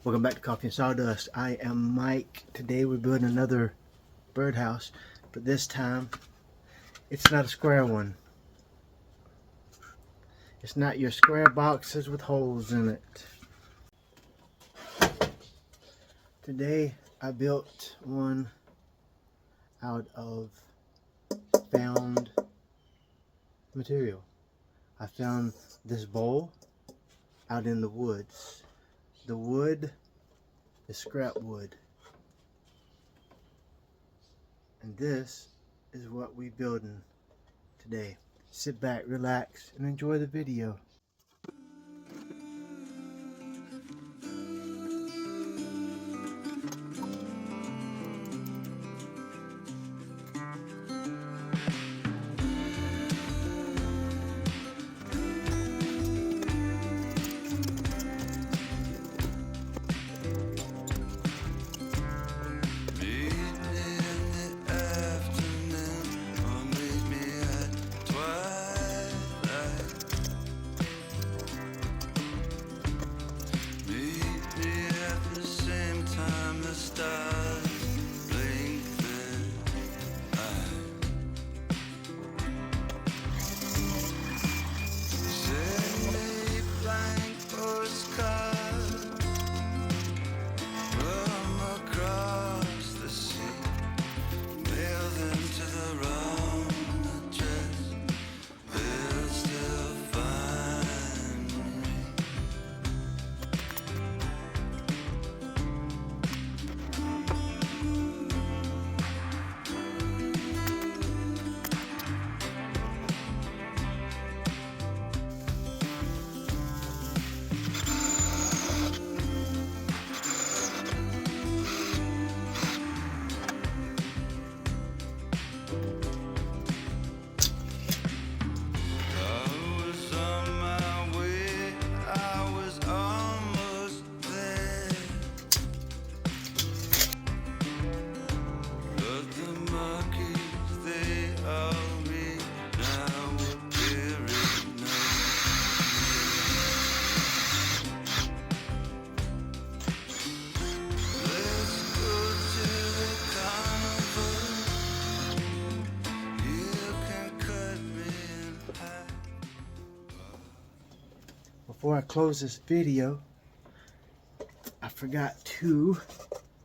Welcome back to Coffee and Sawdust. I am Mike. Today we're building another birdhouse, but this time it's not a square one. It's not your square boxes with holes in it. Today I built one out of found material. I found this bowl out in the woods. The wood is scrap wood. And this is what we're building today. Sit back, relax, and enjoy the video. Before I close this video, I forgot to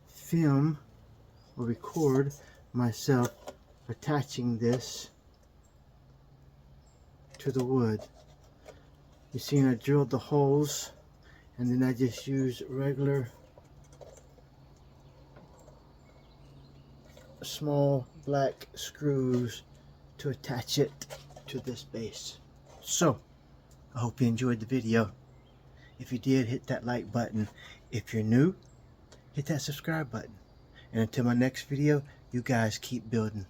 film or record myself attaching this to the wood. You seen I drilled the holes, and then I just used regular small black screws to attach it to this base. So I hope you enjoyed the video. If you did, hit that like button. If you're new, hit that subscribe button. And until my next video, you guys keep building.